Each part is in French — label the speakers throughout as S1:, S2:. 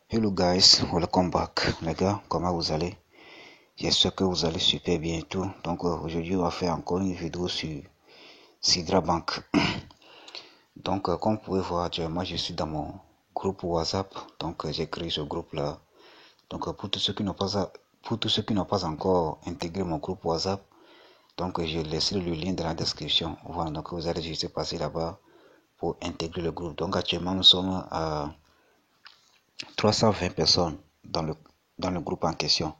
S1: Hello guys, welcome back les gars, comment vous allez? J'espère que vous allez super bien et tout. Donc aujourd'hui on va faire encore une vidéo sur Sidra Bank. Donc comme vous pouvez voir actuellement je suis dans mon groupe WhatsApp. Donc j'ai créé ce groupe là. Donc pour tous ceux qui n'ont pas encore intégré mon groupe WhatsApp, donc je laisserai le lien dans la description. Voilà, donc vous allez juste passer là-bas pour intégrer le groupe. Donc actuellement nous sommes à 320 personnes dans le groupe en question.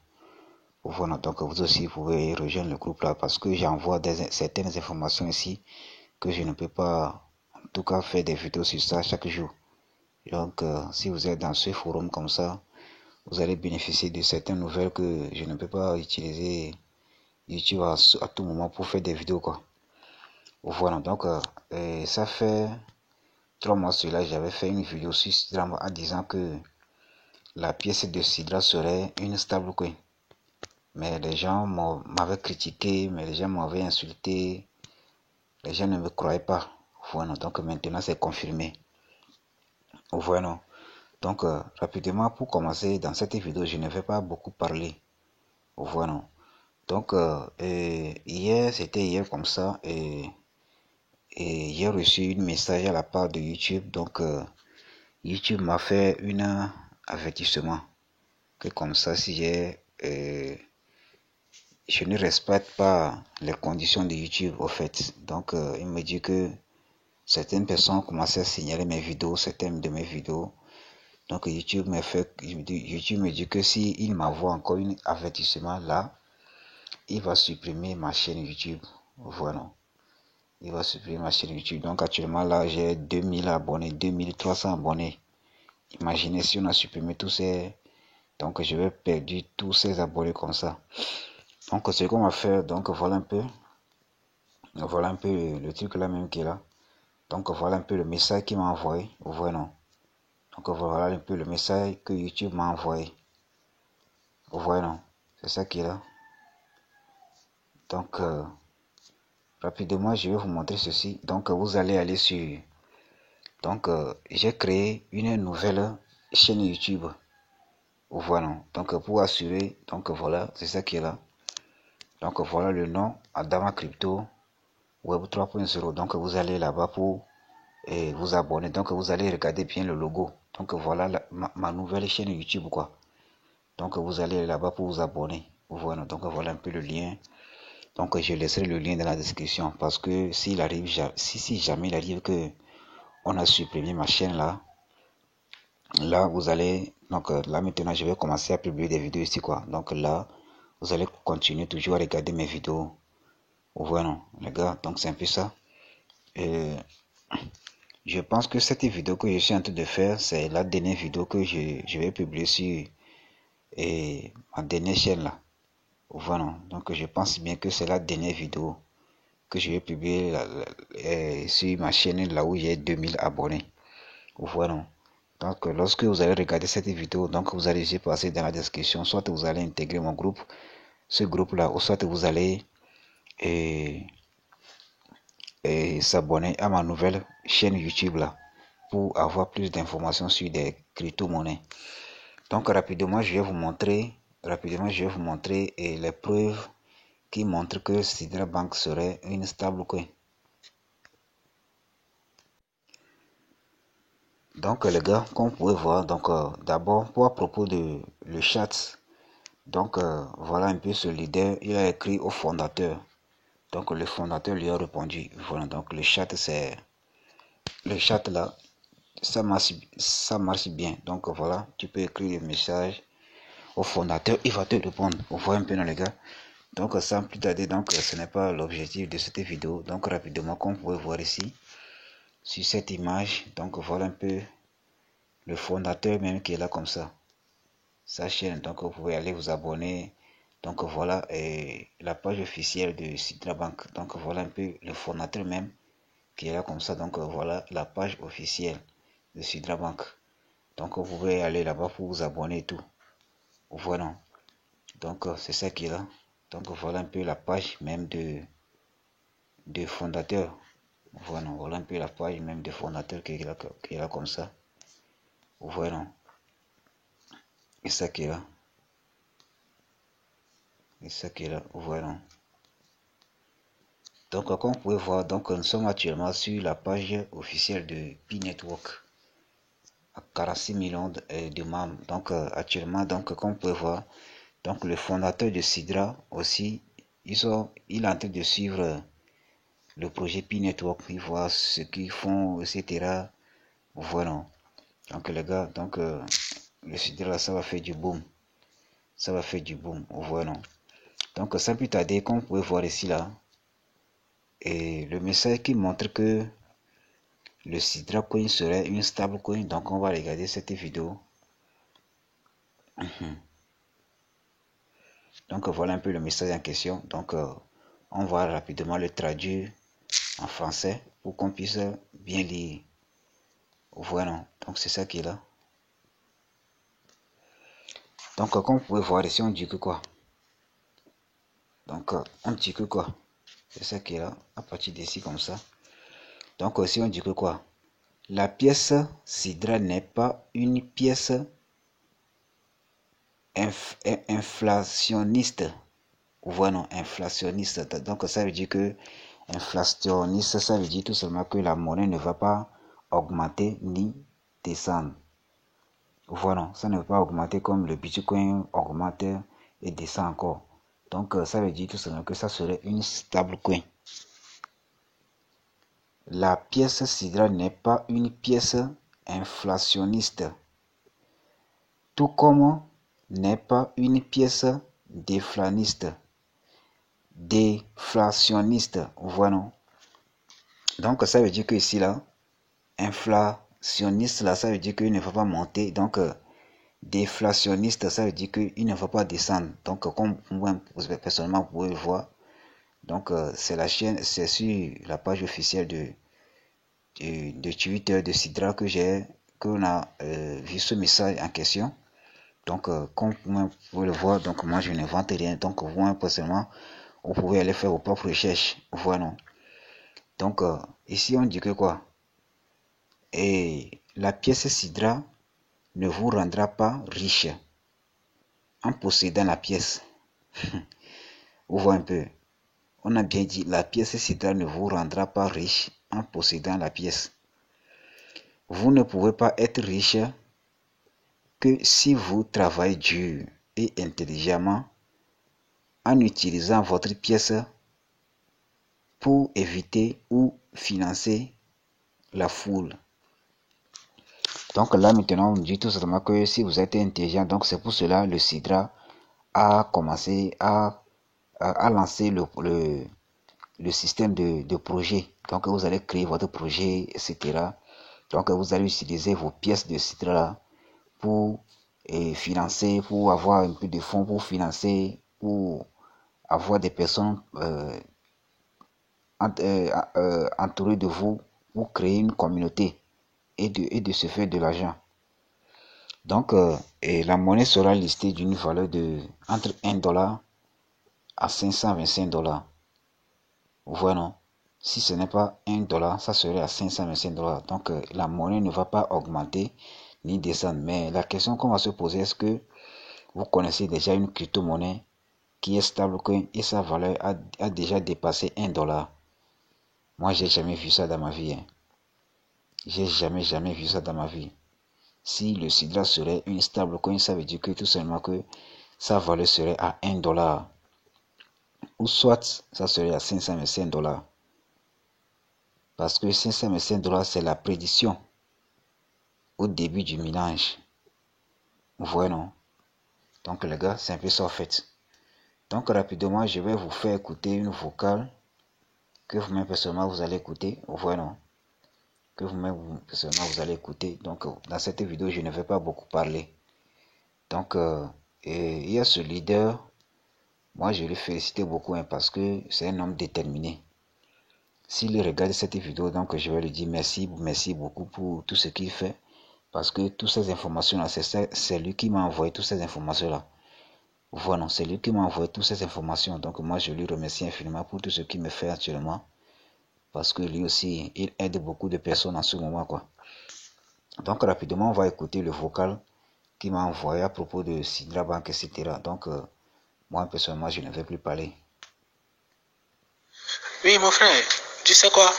S1: Voilà, donc vous aussi vous pouvez rejoindre le groupe là parce que j'envoie certaines informations ici que je ne peux pas en tout cas faire des vidéos sur ça chaque jour. Donc si vous êtes dans ce forum comme ça, vous allez bénéficier de certaines nouvelles que je ne peux pas utiliser YouTube à tout moment pour faire des vidéos quoi. Voilà, donc ça fait 3 mois cela, j'avais fait une vidéo sur Sidra en disant que la pièce de Sidra serait une stablecoin. Mais les gens m'avaient critiqué, mais les gens m'avaient insulté. Les gens ne me croyaient pas. Voilà, donc maintenant c'est confirmé. Voilà. Donc rapidement pour commencer dans cette vidéo, je ne vais pas beaucoup parler. Voilà. Donc c'était hier comme ça et j'ai reçu un message à la part de YouTube. Donc YouTube m'a fait un avertissement que comme ça si je ne respecte pas les conditions de YouTube au fait. Donc il me dit que certaines personnes commençaient à signaler mes vidéos, certaines de mes vidéos. Donc YouTube me dit que si il m'envoie encore un avertissement là, il va supprimer ma chaîne YouTube. Voilà. Il va supprimer ma chaîne YouTube. Donc actuellement là, j'ai 2000 abonnés, 2300 abonnés. Imaginez si on a supprimé tous ces... Donc je vais perdre tous ces abonnés comme ça. Donc ce qu'on va faire, donc voilà un peu le truc là même qui est là. Donc voilà un peu le message qu'il m'a envoyé. Voilà. Donc voilà un peu le message que YouTube m'a envoyé. Voilà. C'est ça qui est là. Donc rapidement je vais vous montrer ceci. Donc vous allez aller sur... Donc j'ai créé une nouvelle chaîne YouTube. Voilà. Donc pour assurer. Donc voilà. C'est ça qui est là. Donc voilà le nom. Adama Crypto Web 3.0. Donc vous allez là-bas pour vous abonner. Donc vous allez regarder bien le logo. Donc voilà ma nouvelle chaîne YouTube quoi. Donc vous allez là-bas pour vous abonner. Voilà, donc voilà un peu le lien. Donc je laisserai le lien dans la description parce que s'il arrive, si jamais il arrive que on a supprimé ma chaîne là vous allez, donc là maintenant je vais commencer à publier des vidéos ici quoi. Donc là vous allez continuer toujours à regarder mes vidéos. Voilà les gars, donc c'est un peu ça. Je pense que cette vidéo que je suis en train de faire, c'est la dernière vidéo que je vais publier sur ma dernière chaîne là. Voilà, donc je pense bien que c'est la dernière vidéo que je vais publier sur ma chaîne là où j'ai 2000 abonnés. Voilà. Donc lorsque vous allez regarder cette vidéo, donc vous allez juste passer dans la description, soit vous allez intégrer mon groupe, ce groupe là, ou soit vous allez s'abonner à ma nouvelle chaîne YouTube là pour avoir plus d'informations sur des crypto-monnaies. Donc rapidement je vais vous montrer les preuves qui montrent que Sidra Bank serait une stablecoin. Donc les gars, comme vous pouvez voir, donc d'abord pour à propos de le chat, donc voilà un peu ce leader, il a écrit au fondateur. Donc le fondateur lui a répondu. Voilà, donc le chat c'est le chat là, ça marche bien. Donc voilà, tu peux écrire des messages au fondateur, il va te répondre. Vous voyez un peu dans les gars. Donc sans plus tarder, donc ce n'est pas l'objectif de cette vidéo. Donc rapidement, comme vous pouvez voir ici, sur cette image, donc voilà un peu le fondateur même qui est là comme ça. Sa chaîne, donc vous pouvez aller vous abonner. Donc voilà la page officielle de Sidra Bank. Donc voilà un peu le fondateur même qui est là comme ça. Donc voilà la page officielle de Sidra Bank. Donc vous pouvez aller là-bas pour vous abonner et tout. Voilà. Donc c'est ça qui est là. Donc voilà un peu la page même de fondateur. Voilà un peu la page même de fondateur qui est là comme ça. Voilà. Et ça qui est là. Et ça qui est là. Voilà. Donc, comme vous pouvez voir, donc, nous sommes actuellement sur la page officielle de P-Network. À 46 millions de membres. Donc, actuellement, donc, comme vous pouvez voir, donc, le fondateur de Sidra aussi, il est en train de suivre le projet P-Network. Il voit ce qu'ils font, etc. Voilà. Donc, les gars, donc, le Sidra, ça va faire du boom. Ça va faire du boom. Voilà. Donc, sans plus tarder, comme vous pouvez voir ici, là, et le message qui montre que le Sidra Coin serait une stable coin. Donc, on va regarder cette vidéo. Donc, voilà un peu le message en question. Donc, on va rapidement le traduire en français pour qu'on puisse bien lire. Voilà. Donc, c'est ça qui est là. Donc, comme vous pouvez voir ici, on dit que quoi? Donc, on dit que quoi? C'est ça qui est là. À partir d'ici, comme ça. Donc, aussi, on dit que quoi? La pièce Sidra n'est pas une pièce inflationniste. Voilà, inflationniste. Donc, ça veut dire que inflationniste, ça veut dire tout simplement que la monnaie ne va pas augmenter ni descendre. Voilà, ça ne va pas augmenter comme le Bitcoin augmente et descend encore. Donc, ça veut dire tout simplement que ça serait une stable coin. La pièce Sidra n'est pas une pièce inflationniste, tout comme n'est pas une pièce déflationniste. Voilà. Donc, ça veut dire que ici, là, inflationniste, là, ça veut dire qu'il ne va pas monter. Donc, déflationniste, ça veut dire qu'il ne va pas descendre. Donc, comme moi, personnellement, vous pouvez le voir. Donc, c'est la chaîne, c'est sur la page officielle de Twitter de Sidra qu'on a vu ce message en question. Donc, comme vous pouvez le voir, donc moi, je n'invente rien. Donc, vous, personnellement, vous pouvez aller faire vos propres recherches. Voilà. Donc, ici, on dit que quoi? Et la pièce Sidra ne vous rendra pas riche en possédant la pièce. Vous voyez un peu. On a bien dit, la pièce Sidra ne vous rendra pas riche en possédant la pièce. Vous ne pouvez pas être riche que si vous travaillez dur et intelligemment en utilisant votre pièce pour éviter ou financer la foule. Donc là maintenant on dit tout simplement que si vous êtes intelligent, donc c'est pour cela le Sidra a commencé à lancer le système de projet. Donc vous allez créer votre projet, etc. Donc vous allez utiliser vos pièces de Sidra pour financer, pour avoir un peu de fonds pour financer, pour avoir des personnes entourées de vous pour créer une communauté et de se faire de l'argent. Donc, et la monnaie sera listée d'une valeur de entre $1 à $525. Voilà. Si ce n'est pas $1, ça serait à $525. Donc, la monnaie ne va pas augmenter ni descendre. Mais la question qu'on va se poser, est-ce que vous connaissez déjà une crypto-monnaie qui est stablecoin et sa valeur a déjà dépassé $1? Moi, j'ai jamais vu ça dans ma vie. Hein. J'ai jamais vu ça dans ma vie. Si le Sidra serait une stablecoin, ça veut dire que tout simplement que sa valeur serait à $1. Ou soit, ça serait à $525. Parce que $525, c'est la prédiction au début du minage. Vous voyez, non? Donc, les gars, c'est un peu ça en fait. Donc, rapidement, je vais vous faire écouter une vocale que vous-même personnellement vous allez écouter. Vous voyez, non? Que vous-même personnellement vous allez écouter. Donc, dans cette vidéo, je ne vais pas beaucoup parler. Donc, il y a ce leader. Moi, je le félicite beaucoup hein, parce que c'est un homme déterminé. S'il regarde cette vidéo, donc je vais lui dire merci beaucoup pour tout ce qu'il fait. Parce que toutes ces informations-là, c'est lui qui m'a envoyé toutes ces informations-là. Voilà, c'est lui qui m'a envoyé toutes ces informations. Donc moi, je lui remercie infiniment pour tout ce qu'il me fait actuellement. Parce que lui aussi, il aide beaucoup de personnes en ce moment, quoi. Donc rapidement, on va écouter le vocal qui m'a envoyé à propos de Sidra Bank, etc. Donc, moi, personnellement, je ne vais plus parler.
S2: Oui, mon frère, tu sais quoi?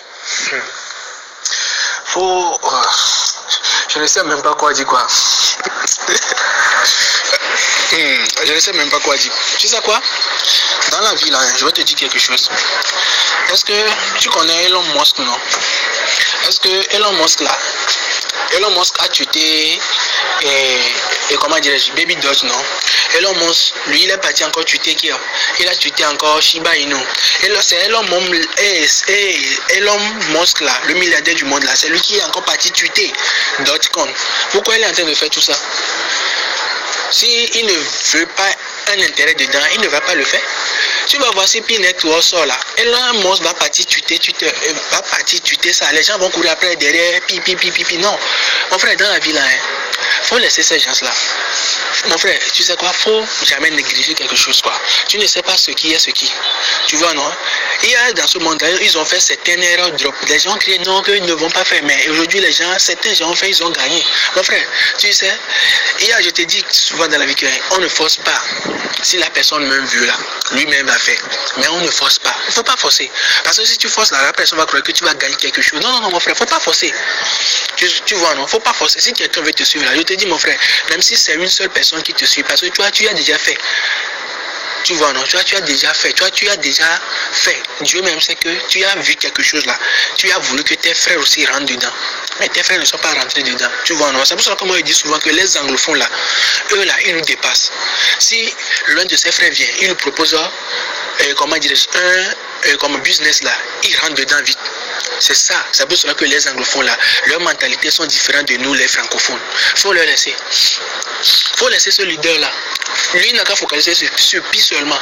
S2: Je ne sais même pas quoi dire, quoi. Je ne sais même pas quoi dire. Tu sais quoi? Dans la vie, là, je vais te dire quelque chose. Est-ce que tu connais Elon Musk, non? Est-ce que Elon Musk, là, Elon Musk a tué et comment dirais-je, Baby Doge, non? Elon Musk, lui, il est parti encore tuer qui? Il a tué encore Shiba Inu. Et là, c'est Elon Musk, là, le milliardaire du monde, là, c'est lui qui est encore parti tuer Dogecoin. Pourquoi il est en train de faire tout ça? S'il ne veut pas un intérêt dedans, il ne va pas le faire. Tu vas voir si P-Network sort là. Elon Musk va partir tuer ça. Les gens vont courir après derrière. Non. Mon frère, dans la vie là, faut laisser ces gens-là. Mon frère, tu sais quoi, faut jamais négliger quelque chose, quoi. Tu ne sais pas ce qui est ce qui. Tu vois, non? Il y a dans ce monde-là, ils ont fait certaines erreurs drop. Les gens crient non, qu'ils ne vont pas faire. Mais aujourd'hui, certains gens ont fait, ils ont gagné. Mon frère, tu sais, je te dis souvent dans la vie qu'on ne force pas. Si la personne même veut là, lui-même a fait. Mais on ne force pas. Il ne faut pas forcer. Parce que si tu forces là, la personne va croire que tu vas gagner quelque chose. Non, mon frère, il ne faut pas forcer. Tu vois, non? Il ne faut pas forcer. Si quelqu'un veut te suivre là, je te dis, mon frère, même si c'est une seule personne qui te suit, parce que tu as déjà fait. Tu vois, non? Tu as déjà fait. Tu as déjà fait. Dieu même sait que tu as vu quelque chose là. Tu as voulu que tes frères aussi rentrent dedans. Mais tes frères ne sont pas rentrés dedans. Tu vois, non? C'est pour ça que moi je dis souvent que les anglophones là, eux là, ils nous dépassent. Si l'un de ses frères vient, il nous propose, comment dirais-je, comme business là, il rentre dedans vite. C'est ça. C'est pour cela que les anglophones là, leurs mentalités sont différentes de nous les francophones. Faut leur laisser. Faut laisser ce leader là. Lui, il n'a qu'à focaliser sur Pi seulement.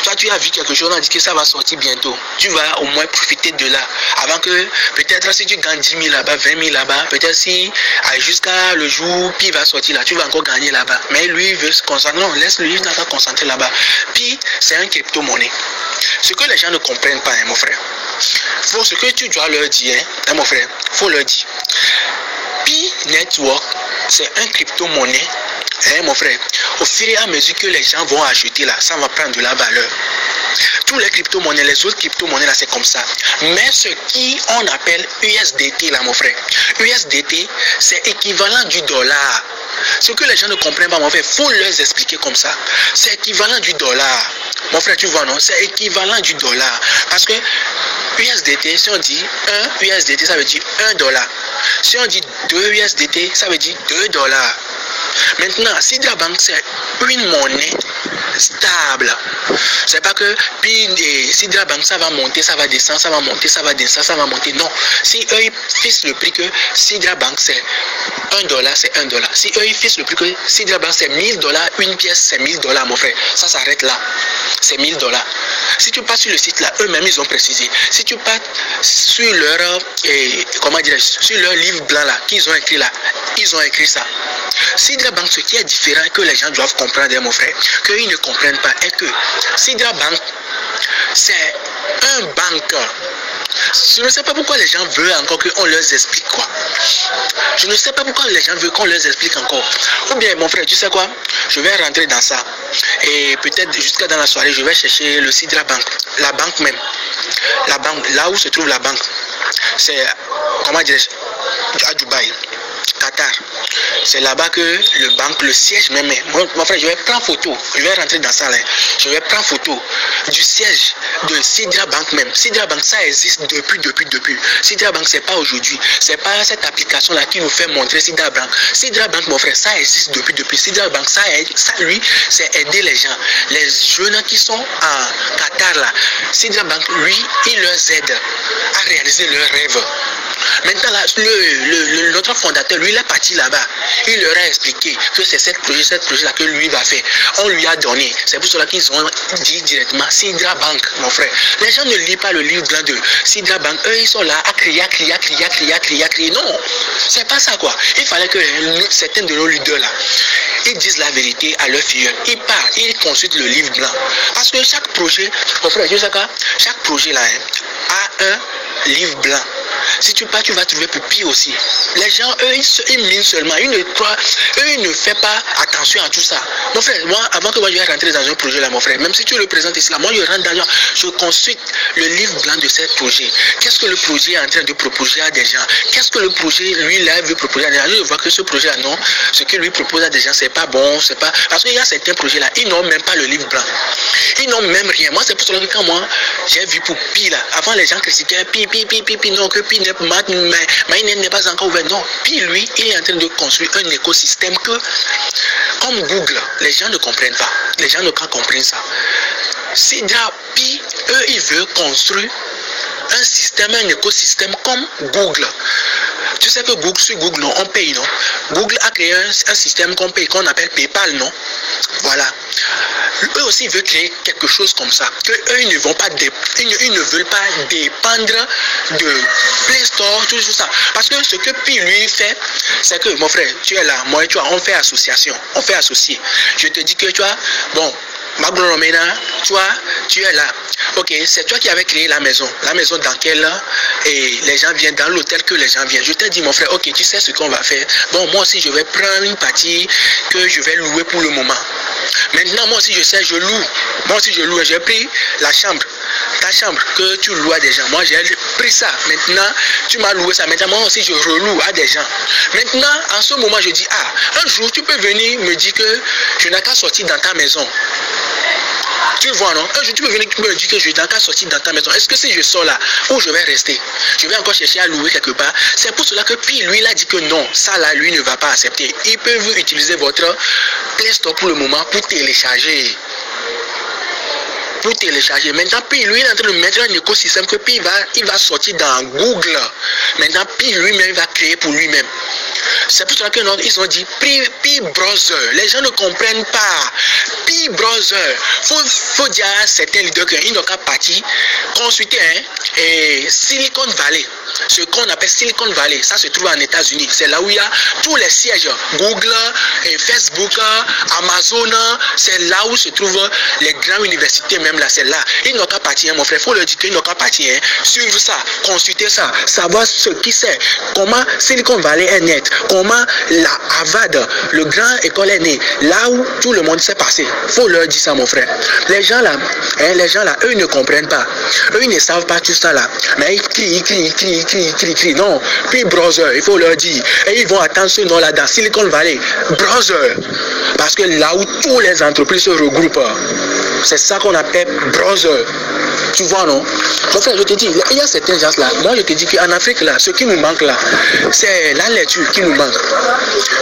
S2: Toi, tu as vu quelque chose, on a dit que ça va sortir bientôt. Tu vas au moins profiter de là. Avant que, peut-être si tu gagnes 10 000 là-bas, 20 000 là-bas, peut-être si jusqu'à le jour Pi va sortir là, tu vas encore gagner là-bas. Mais lui, il veut se concentrer. Non, laisse-lui, il n'a qu'à concentrer là-bas. Pi, c'est un crypto-monnaie. Ce que les gens ne comprennent pas, hein, mon frère. Ce que tu dois leur dire, hein, mon frère, faut leur dire. Pi Network, c'est un crypto-monnaie. Hein, mon frère, au fur et à mesure que les gens vont acheter là, ça va prendre de la valeur. Tous les crypto-monnaies, les autres crypto-monnaies là, c'est comme ça. Mais ce qui on appelle USDT là, mon frère, USDT, c'est équivalent du dollar. Ce que les gens ne comprennent pas, mon frère, il faut leur expliquer comme ça. C'est équivalent du dollar. Mon frère, tu vois, non? C'est équivalent du dollar. Parce que USDT, si on dit 1 USDT, ça veut dire $1. Si on dit 2 USDT, ça veut dire $2. Maintenant, Sidra Bank, c'est une monnaie stable. C'est pas que puis Sidra Bank, ça va monter, ça va descendre, ça va monter, ça va descendre, ça va monter. Non. Si eux ils fixent le prix que Sidra Bank c'est $1, c'est $1. Si eux ils fixent le prix que Sidra Bank c'est $1000, une pièce c'est $1000, mon frère. Ça s'arrête là. C'est $1000. Si tu passes sur le site là, eux-mêmes ils ont précisé. Si tu passes sur leur comment dirais-je, sur leur livre blanc là, qu'ils ont écrit là, ils ont écrit ça. Sidra Bank, ce qui est différent que les gens doivent comprendre, mon frère, qu'ils ne comprennent pas, est que Sidra Bank, c'est un banque. Je ne sais pas pourquoi les gens veulent encore qu'on leur explique quoi. Je ne sais pas pourquoi les gens veulent qu'on leur explique encore. Ou bien, mon frère, tu sais quoi? Je vais rentrer dans ça. Et peut-être jusqu'à dans la soirée, je vais chercher le Sidra Bank. La banque même. La banque, là où se trouve la banque. C'est, comment dirais-je, à Dubaï. Qatar. C'est là-bas que le siège même. Mon frère, je vais prendre photo. Je vais rentrer dans ça là. Je vais prendre photo du siège de Sidra Bank même. Sidra Bank, ça existe depuis. Sidra Bank, c'est pas aujourd'hui. C'est pas cette application là qui nous fait montrer Sidra Bank. Sidra Bank, mon frère, ça existe depuis. Sidra Bank, ça lui, c'est aider les gens. Les jeunes qui sont en Qatar là. Sidra Bank, lui, il leur aide à réaliser leurs rêves. Maintenant, là, notre fondateur, lui, il est parti là-bas. Il leur a expliqué que c'est cette projet-là que lui va faire. On lui a donné. C'est pour cela qu'ils ont dit directement Sidra Bank, mon frère. Les gens ne lisent pas le livre blanc de Sidra Bank. Eux, ils sont là à crier. Non, c'est pas ça, quoi. Il fallait que certains de nos leaders, là, ils disent la vérité à leurs filles. Ils parlent, ils consultent le livre blanc. Parce que chaque projet, mon frère, chaque projet, là, a un livre blanc. Si tu pars, tu vas trouver pour pire aussi. Les gens, eux, ils minent seulement. Ils ne font pas attention à tout ça. Mon frère, moi, avant que moi je vais rentrer dans un projet là, mon frère, même si tu le présentes ici là, moi je rentre dans je consulte le livre blanc de ce projet. Qu'est-ce que le projet est en train de proposer à des gens? Qu'est-ce que le projet, lui, là, veut proposer à des gens? Je vois que ce projet là, non, ce qu'il lui propose à des gens, c'est pas bon, c'est pas. Parce qu'il y a certains projets là, ils n'ont même pas le livre blanc. Ils n'ont même rien. Moi, c'est pour cela que quand moi, j'ai vu pour Pi là, avant les gens critiquaient Pi, non, que Pi n'est pas encore ouvert. Non, Pi, lui, il est en train de construire un écosystème que, comme Google, les gens ne comprennent pas. Les gens ne comprennent ça. Sidra, Pi, eux, ils veulent construire un système, un écosystème comme Google. Tu sais que Google, sur Google, non, on paye, non? Google a créé un système qu'on paye, qu'on appelle PayPal, non? Voilà. Eux aussi veulent créer quelque chose comme ça. Que eux, ils ne veulent pas dépendre de Play Store, tout ça. Parce que ce que Pi lui fait, c'est que, mon frère, tu es là, moi et toi, on fait association, on fait associer. Je te dis que tu vois, bon, toi, tu es là. Ok, c'est toi qui avais créé la maison dans laquelle et les gens viennent, dans l'hôtel que les gens viennent. Je t'ai dit, mon frère, ok, tu sais ce qu'on va faire. Bon, moi aussi, je vais prendre une partie que je vais louer pour le moment. Maintenant, moi aussi, je sais, je loue. Moi aussi, je loue. J'ai pris la chambre, ta chambre que tu loues à des gens. Moi, j'ai pris ça. Maintenant, tu m'as loué ça. Maintenant, moi aussi, je reloue à des gens. Maintenant, en ce moment, je dis, un jour, tu peux venir me dire que je n'ai qu'à sortir dans ta maison. Tu vois, non? Un jour, tu peux venir me dire que je n'ai qu'à sortir dans ta maison. Est-ce que si je sors là, où je vais rester? Je vais encore chercher à louer quelque part. C'est pour cela que Pi, lui, il a dit que non, ça là, lui ne va pas accepter. Ils peuvent utiliser votre Play Store pour le moment pour télécharger. Maintenant, Pi, lui, il est en train de mettre un écosystème que Pi, il va sortir dans Google. Maintenant, Pi, lui-même, il va créer pour lui-même. C'est pour cela que ils ont dit Pi Browser. Les gens ne comprennent pas. Pi Browser. Faut dire à certains leaders qu'ils n'ont qu'à partir consulter et Silicon Valley. Ce qu'on appelle Silicon Valley, ça se trouve en États-Unis. C'est là où il y a tous les sièges. Google, et Facebook, Amazon. C'est là où se trouvent les grandes universités, même là, c'est là. Ils n'ont qu'à partir, mon frère. Il faut leur dire qu'ils n'ont qu'à partir. Suivre ça, consulter ça, savoir ce qui c'est, comment Silicon Valley est net, comment la Harvard, le grand école est né, là où tout le monde s'est passé. Il faut leur dire ça, mon frère. Les gens là, eux ne comprennent pas. Eux, ils ne savent pas tout ça là. Mais ils crient. Non, puis Browser, il faut leur dire. Et ils vont attendre ce nom là dans Silicon Valley. Browser. Parce que là où toutes les entreprises se regroupent, c'est ça qu'on appelle Browser. Tu vois, non? Mon frère, je te dis, il y a certains gens là. Moi, je te dis qu'en Afrique là, ce qui nous manque là, c'est la lecture qui nous manque.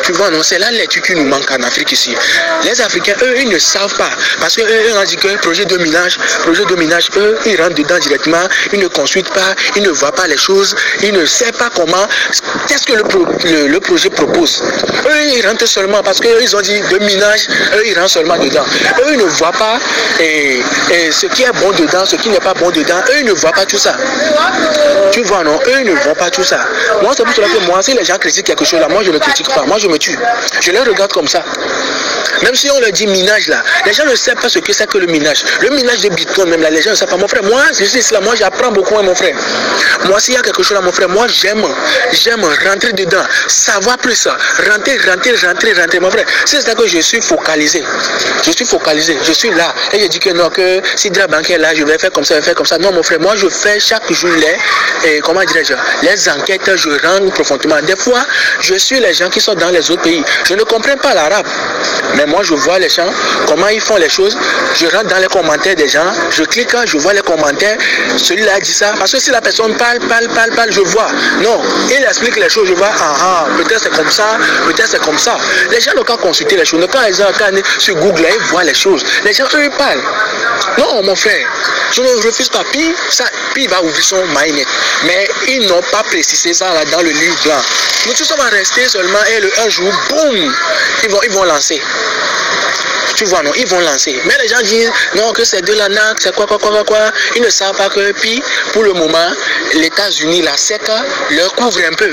S2: Tu vois, non? C'est la lecture qui nous manque en Afrique ici. Les Africains, eux, ils ne savent pas. Parce qu'eux, ils ont dit que projet de minage, eux, ils rentrent dedans directement. Ils ne consultent pas, ils ne voient pas les choses, ils ne savent pas comment. Qu'est-ce que le projet propose? Eux, ils rentrent seulement parce qu'ils ont dit de minage, eux, ils rentrent seulement dedans. Eux, ils ne voient pas et ce qui est bon dedans, ce qui n'est pas bon dedans, eux, ils ne voient pas tout ça. Tu vois, non? Eux, ils ne voient pas tout ça. Moi, c'est pour cela que moi, si les gens critiquent quelque chose là, moi, je ne critique pas. Moi, je me tue. Je les regarde comme ça. Même si on leur dit minage là, les gens ne savent pas ce que c'est que le minage. Le minage de Bitcoin, même là, les gens ne savent pas. Mon frère, moi, je suis là, moi, j'apprends beaucoup, mon frère. Moi, s'il y a quelque chose là, mon frère, moi, j'aime rentrer dedans, savoir plus, rentrer, mon frère. C'est ça que je suis focalisé. Je suis là. Et je dis que non, que si Sidra Bank est là, je vais faire comme ça, Non, mon frère, moi, je fais chaque jour les enquêtes, je rentre profondément. Des fois, je suis les gens qui sont dans les autres pays. Je ne comprends pas l'arabe. Mais moi, je vois les gens, comment ils font les choses. Je rentre dans les commentaires des gens, je clique, je vois les commentaires. Celui-là dit ça. Parce que si la personne parle, je vois. Non, il explique les choses, je vois, peut-être c'est comme ça, Les gens n'ont qu'à consulter les choses. Quand ils ont sur Google, ils voient les choses. Les gens, eux, ils parlent. Non, mon frère, je ne refuse pas. Puis il va ouvrir son MyNet. Mais ils n'ont pas précisé ça là dans le livre blanc. Nous tous, on va rester seulement et un jour, boum, ils vont lancer. Tu vois, non, ils vont lancer. Mais les gens disent, non, que c'est de la NAC, c'est quoi. Ils ne savent pas que, puis, pour le moment, les États-Unis, la SEC, leur couvre un peu.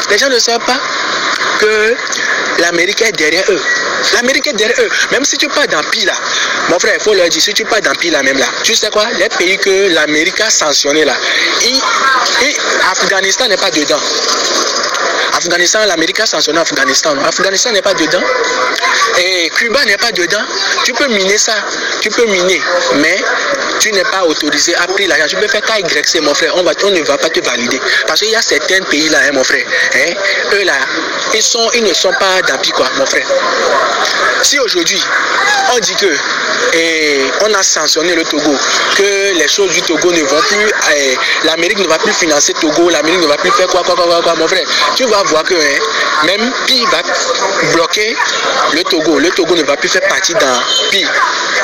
S2: Les gens ne savent pas que l'Amérique est derrière eux. L'Amérique est derrière eux. Même si tu pars dans Pi là, mon frère, il faut leur dire, si tu pars dans Pi là même là, tu sais quoi, les pays que l'Amérique a sanctionnés là, Afghanistan n'est pas dedans. Afghanistan, l'Amérique a sanctionné Afghanistan. Afghanistan n'est pas dedans. Et Cuba n'est pas dedans. Tu peux miner ça. Tu peux miner. Mais tu n'es pas autorisé à prendre l'argent. Tu peux faire KYC, mon frère. On ne va pas te valider. Parce qu'il y a certains pays là, hein, mon frère. Hein, eux là, ils ne sont pas d'appui, quoi, mon frère. Si aujourd'hui, on dit que on a sanctionné le Togo, que les choses du Togo ne vont plus, l'Amérique ne va plus financer Togo, l'Amérique ne va plus faire quoi, mon frère. Tu vas voir que même Pi va bloquer le Togo. Le Togo ne va plus faire partie dans Pi.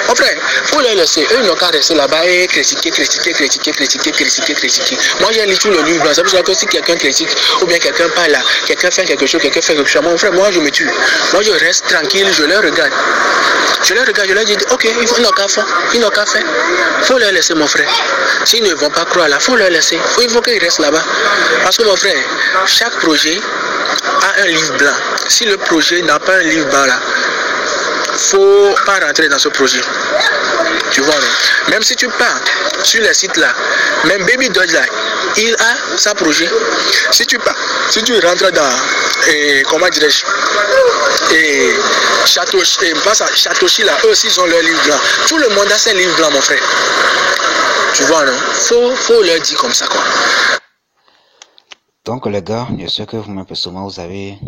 S2: Mon frère, il faut le laisser. Eux n'ont qu'à rester là-bas et critiquer. Moi, j'ai lu tout le livre blanc. C'est pour ça que si quelqu'un critique ou bien quelqu'un parle là, quelqu'un fait quelque chose, mon frère, moi je me tue. Moi je reste tranquille, je les regarde. Je leur dis, ok, ils n'ont qu'à faire. Il faut leur laisser, mon frère. S'ils ne vont pas croire là, il faut leur laisser. Il faut qu'ils restent là-bas. Parce que, mon frère, chaque projet a un livre blanc. Si le projet n'a pas un livre blanc là, faut pas rentrer dans ce projet. Tu vois, non? Même si tu pars sur les sites là, même Baby Dodge là, il a sa projet. Si tu rentres dans, comment dirais-je, Châteauchi là, eux aussi ils ont leur livre blanc. Tout le monde a ses livres blancs, mon frère. Tu vois, non? Faut leur dire comme ça, quoi.
S1: Donc les gars, je sais que vous-même personnellement vous avez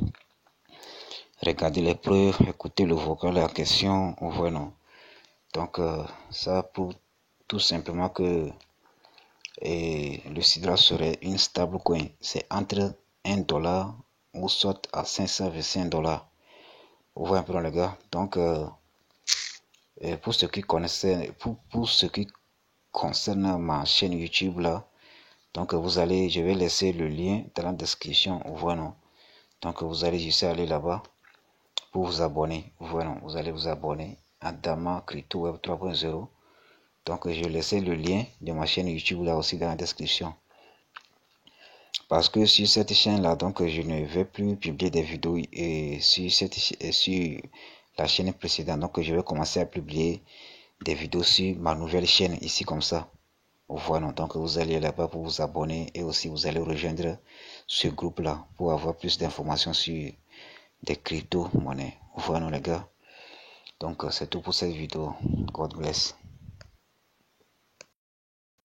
S1: regardé les preuves, écouté le vocal en question, ouais, non. Donc ça prouve tout simplement que le Sidra serait une stable coin. C'est entre $1 ou soit à $525. Vous voyez un peu les gars. Donc pour ceux qui connaissaient, pour ce qui concerne ma chaîne YouTube là, donc je vais laisser le lien dans la description. Voilà. Donc vous allez juste aller là-bas pour vous abonner. Voilà, vous allez vous abonner à Dama Crypto Web 3.0. Donc je vais laisser le lien de ma chaîne YouTube là aussi dans la description. Parce que sur cette chaîne là, donc je ne vais plus publier des vidéos sur la chaîne précédente. Donc je vais commencer à publier des vidéos sur ma nouvelle chaîne ici comme ça. Voilà, donc vous allez là-bas pour vous abonner et aussi vous allez rejoindre ce groupe là pour avoir plus d'informations sur des crypto-monnaies. Voilà les gars. Donc c'est tout pour cette vidéo. God bless.